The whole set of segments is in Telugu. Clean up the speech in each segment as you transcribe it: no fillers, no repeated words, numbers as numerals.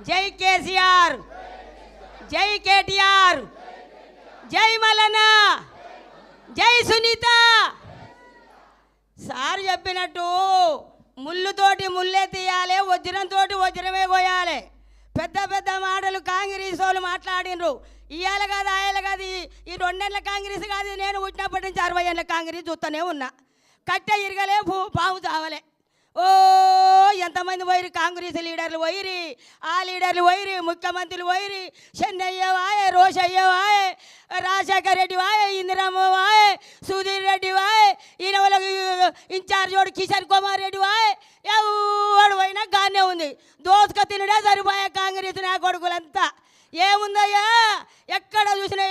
జై కేసీఆర్, జై కేటీఆర్, జై మల్లన్న, జై సునీత. సార్ చెప్పినట్టు ముళ్ళుతోటి ముళ్ళే తీయాలి, వజ్రంతో వజ్రమే కోయాలి. పెద్ద పెద్ద మాటలు కాంగ్రెస్ వాళ్ళు మాట్లాడినరు. ఇవాళ కాదు ఆయన కాదు, ఈ 2 నెలల కాంగ్రెస్ కాదు, నేను పుట్టినప్పటి నుంచి 60 ఏళ్ళ కాంగ్రెస్ చూస్తూనే ఉన్నా. కట్టె ఇరగలే, పాము చావలే. ఓ ఎంతమంది పోయిరు, కాంగ్రెస్ లీడర్లు పోయిరి, ఆ లీడర్లు పోయిరి, ముఖ్యమంత్రులు పోయిరి. చెన్నయ్య వాయే, రోషయ్య వాయే, రాజశేఖర్ రెడ్డి వాయే, ఇందిరమ్మ వాయే, సుధీర్ రెడ్డి వాయే, ఈయన వాళ్ళకి ఇన్ఛార్జ్ వాడు కిషన్ కుమార్ రెడ్డి వాయే. ఎవడు పోయినా గానే ఉంది, దోసుక తినడే సరిపోయా కాంగ్రెస్ నా కొడుకులంతా. ఏముందయ్యా, ఎక్కడ చూసినా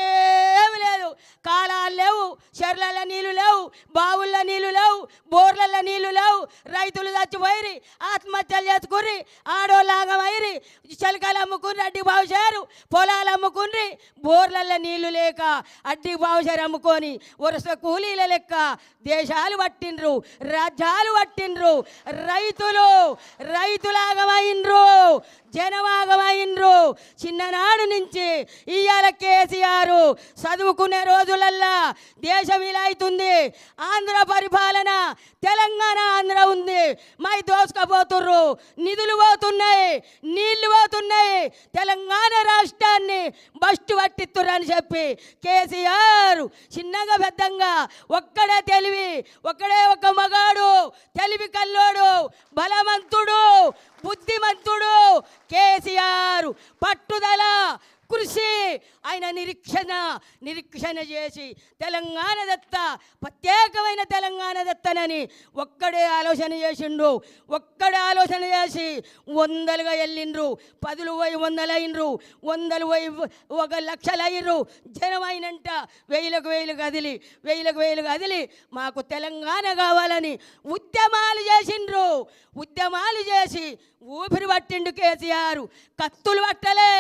ఏమి లేదు. కాలాలు లేవు, చెర్లలో నీళ్ళు లేవు, బావుల్లో నీళ్ళు లేవు, బోర్లలో నీళ్ళు లేవు. రైతులు చచ్చిపోయి ఆత్మహత్యలు చేసుకుర్రి, ఆడోళ్ళాగమైరి, చిలకలు అమ్ముకుని అడ్డి బావుశారు, పొలాలు అమ్ముకుని, బోర్లలో నీళ్లు లేక అడ్డి బావుశారు అమ్ముకొని వరుస కూలీల లెక్క దేశాలు పట్టిండ్రు, రాజ్యాలు పట్టిండ్రు. రైతులాగమైండ్రు, జనమాగమైండ్రు. చిన్ననాడు నుంచి ఇవాళ కేసీఆర్ చదువుకునే రోజులల్లా దేశం ఇలా అవుతుంది. ఆంధ్ర పరిపాలన, తెలంగాణ ఆంధ్ర ఉంది. మై దోసుకపోతుర్రు, నిధులు పోతున్నాయి, నీళ్లు పోతున్నాయి. తెలంగాణ రాష్ట్రాన్ని బస్టు పట్టిస్తుర్రని చెప్పి కేసీఆర్ చిన్నగా పెద్దంగా ఒక్కడే తెలివి, ఒక్కడే ఒక మగాడు, తెలివి కల్లోడు, బలవంతుడు, బుద్ధిమంతుడు కేసీఆర్. పట్టుదల, కృషి, ఆయన నిరీక్షణ చేసి తెలంగాణ దత్త, ప్రత్యేకమైన తెలంగాణ దత్తనని ఒక్కడే ఆలోచన చేసిండు. ఒక్కడే ఆలోచన చేసి 100లుగా వెళ్ళిండ్రు, 10లు పోయి 100లు అయినరు, 100లు పోయి 1,00,000 అయినరు. జనమైనంట 1000కు 1000 కదిలి మాకు తెలంగాణ కావాలని ఉద్యమాలు చేసిండ్రు. ఉద్యమాలు చేసి ఊపిరి పట్టిండు కేసీఆర్. కత్తులు పట్టలే,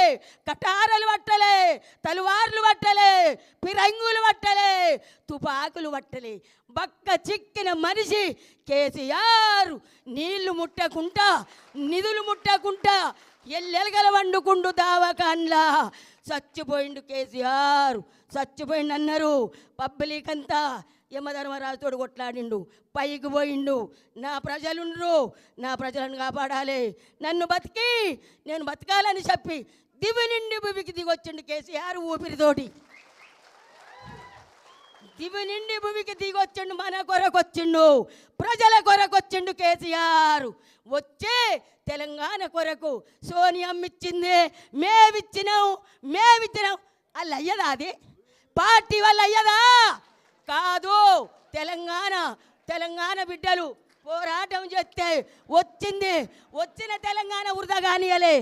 కటారలు పట్టలే, తలువార్లు పట్టలే, పిరంగులు పట్టలే, తుపాకులు పట్టలే. బక్క చిక్కిన మనిషి కేసీఆర్. నీళ్లు ముట్టకుంటా, నిధులు ముట్టకుంటా ఎల్లెలగల వండుకుండు దావకాన్లా చచ్చిపోయిండు కేసీఆర్. చచ్చిపోయిండు అన్నారు. పబ్లిక్ అంతా యమధర్మరాజుతోడు కొట్లాడిండు, పైకి పోయిండు. నా ప్రజలుండ్రు, నా ప్రజలను కాపాడాలి, నన్ను బతికి నేను బతకాలని చెప్పి దివి నిండి భూమికి దిగొచ్చిండు కేసీఆర్. ఊపిరితోటి దివి నిండి భూమికి దిగొచ్చిండు. మన కొరకొచ్చిండు, ప్రజల కొరకొచ్చిండు కేసీఆర్. వచ్చే తెలంగాణ కొరకు సోనియమ్మ ఇచ్చింది, మేమిచ్చినాం. వాళ్ళు అయ్యదా? అది పార్టీ వాళ్ళు అయ్యదా? కాదు. తెలంగాణ బిడ్డలు పోరాటం చేస్తే వచ్చింది. వచ్చిన తెలంగాణ వృధా కానియలే.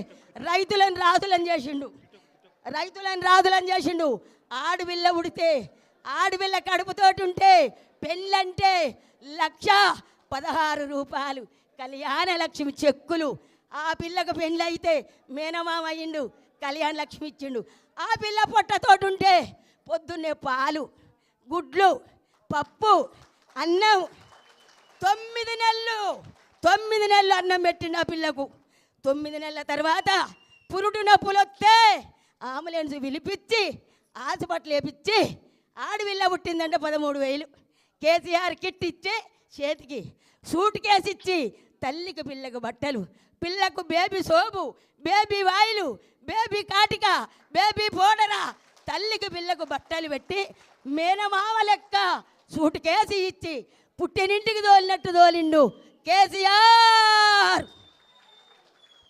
రైతులను రాజులను చేసిండు. ఆడపిల్ల ఉడితే, ఆడపిల్ల కడుపుతోటి ఉంటే పెళ్ళంటే 1,16 రూపాయలు కళ్యాణ లక్ష్మి చెక్కులు. ఆ పిల్లకు పెళ్ళి అయితే మేనమామ అయ్యిండు, కళ్యాణ లక్ష్మి ఇచ్చిండు. ఆ పిల్ల పొట్టతోటి ఉంటే పొద్దున్నే పాలు, గుడ్లు, పప్పు, అన్నం. 9 నెలలు అన్నం పెట్టిండు ఆ పిల్లకు. 9 నెలల తర్వాత పురుడు నొప్పులు వస్తే అంబులెన్స్ పిలిపించి హాస్పిటల్ వేపించి ఆడపిల్ల పుట్టిందంటే 13,000. కేసీఆర్ కిట్ ఇచ్చి చేతికి సూట్ కేసు ఇచ్చి తల్లికి పిల్లకు బట్టలు, పిల్లకు baby soap, baby oil, baby కాటిక, బేబీ పౌడరా, తల్లికి పిల్లకు బట్టలు పెట్టి మేనమామ లెక్క సూట్ కేసు ఇచ్చి పుట్టినింటికి తోలినట్టు తోలిండు కేసీఆర్.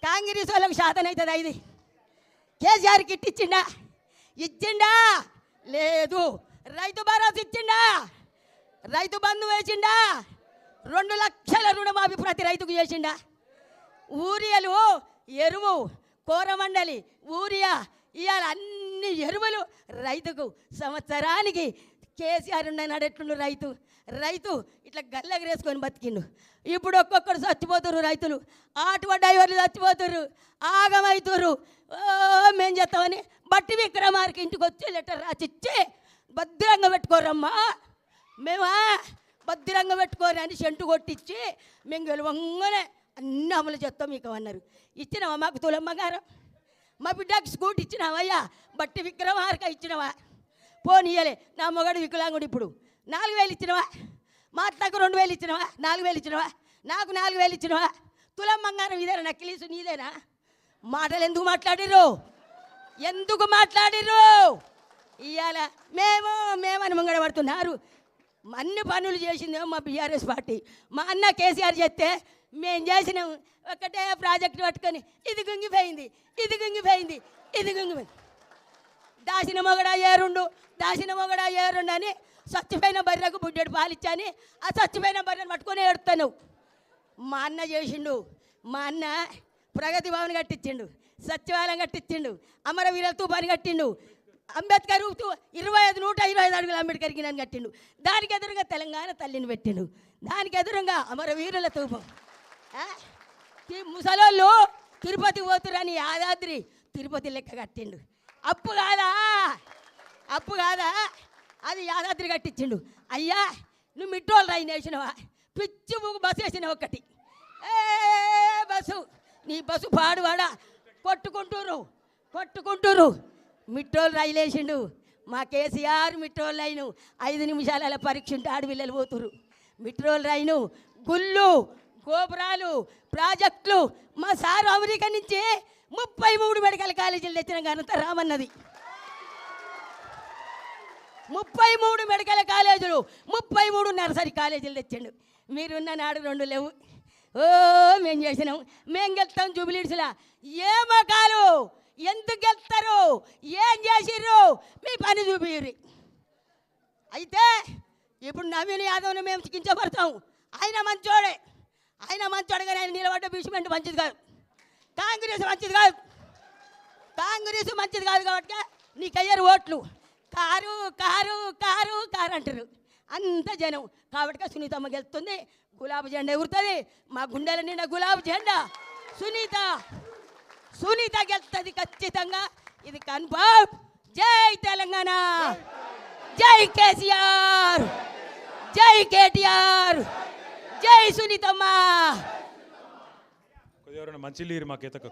కాంగ్రెస్ వాళ్ళకు శాతం అవుతుంది. ఇది కేసీఆర్ కిట్ ఇచ్చిండా? లేదు. రైతు భరోసా ఇచ్చిండా? రైతు బంధు వేసిండా? 2 లక్షల రుణమాఫీ ప్రతి రైతుకు చేసిండా? ఊరియాలు, ఎరువు, కోరమండలి, ఊరియా, ఇవాళ అన్ని ఎరువులు రైతుకు సంవత్సరానికి. కేసీఆర్ నడెట్లుండు రైతు ఇట్లా గల్లగరేసుకొని బతికిండు. ఇప్పుడు ఒక్కొక్కరు చచ్చిపోతున్నారు రైతులు, ఆటో డ్రైవర్లు చచ్చిపోతున్నారు, ఆగమవుతున్నారు. మేం చేస్తామని బట్టి విక్రమార్కి ఇంటికి వచ్చి లెటర్ రాసిచ్చి భద్రంగా పెట్టుకోరమ్మా, మేమా భద్రంగా పెట్టుకోరు అని సెంటు కొట్టించి మేము గెలవంగానే అన్ని అమలు చేస్తాం మీకు అన్నారు. ఇచ్చినామా మాకు తులమ్మ గారు? మా బిడ్డకి స్కూటీ ఇచ్చినావయ్యా, బట్టి విక్రమార్క ఇచ్చినవా? పోనీయలే. నా మొగడు వికలాంగుడు, ఇప్పుడు 4000 ఇచ్చినవా? మా అత్తకు 2000 ఇచ్చినవా? 4000 ఇచ్చినవా? నాకు 4000 ఇచ్చినవా? తులం బంగారం ఇదేనా? నక్కిలీసు నీదేనా? మాటలు ఎందుకు మాట్లాడిర్రు? ఎందుకు మాట్లాడిర్రు? ఇవాళ మేమని ముంగడ పడుతున్నారు. అన్ని పనులు చేసిందేమో మా బీఆర్ఎస్ పార్టీ. మా అన్న కేసీఆర్ చేస్తే మేము చేసినాం ఒకటే ప్రాజెక్టు పట్టుకొని ఇది గుంగిపోయింది, ఇది గుంగిపోయింది, ఇది గుంగిపోయింది. దాసిన మొగడా ఏరుండు అని స్వచ్ఛమైన బర్రెకు బుడ్డెడు పాలిచ్చాని ఆ స్వచ్ఛమైన బర్రెను పట్టుకొని ఏడుతాను. మా అన్న చేసిండు. మా అన్న ప్రగతి భవన్ కట్టించిండు, సచివాలయం కట్టించిండు, అమరవీరుల తూపాన్ని కట్టిండు, అంబేద్కర్ 125 అడుగుల అంబేద్కర్కి నన్ను కట్టిండు. దానికి ఎదురుగా తెలంగాణ తల్లిని పెట్టిండు. దానికి ఎదురుగా అమరవీరుల తూపం. ముసలోళ్ళు తిరుపతి పోతురని యాదాద్రి తిరుపతి లెక్క కట్టిండు. అప్పు కాదా అది యాదాద్రి కట్టించిండు. అయ్యా నువ్వు మిట్టోళ్ళు రైన్ వేసినవా? పిచ్చి బస్సు వేసినావు ఒకటి. బస్సు నీ బస్సు పాడువాడా కొట్టుకుంటూరు. మిట్టోళ్ళు రైలు వేసిండు. మా కేసీఆర్ మిట్రోల్ రైను 5 నిమిషాల పరీక్ష ఉంటే ఆడపిల్లలు పోతురు. మిట్రోల్ రైను, గుళ్ళు, గోపురాలు, ప్రాజెక్టులు. మా సారు అమెరికా నుంచి 33 మెడికల్ కాలేజీలు తెచ్చిన ఘనత రామన్నది. 33 మెడికల్ కాలేజీలు, 33 నర్సరీ కాలేజీలు తెచ్చిండు. మీరున్న నాడు 2 లేవు. మేము చేసినాం, మేము గెలుస్తాం జూబిలీడ్స్లా. ఏ మకాలు ఎందుకు గెలుస్తారు? ఏం చేసిర్రు? మీ పని చూపిర్రి. అయితే ఇప్పుడు నవీన్ యాదవ్ని మేము కించపడతాం. ఆయన మంచోడే కానీ ఆయన నిలబడ్డ బీచ్మెంట్ మంచిది కాదు. కాంగ్రెస్ మంచిది కాదు కాబట్టి నీకు అయ్యారు ఓట్లు. కారు అంటారు అంత జనం. కాబట్టి సునీతమ్మ గెలుస్తుంది. గులాబీ జెండా ఎగురుతుంది. మా గుండెల నిండా గులాబీ జెండా. సునీత గెలుస్తుంది ఖచ్చితంగా. ఇది కన్ఫర్మ్. జై తెలంగాణ, జై కేసీఆర్, జై కేటీఆర్, జై సునీతమ్మ. మంచి మాకేతకు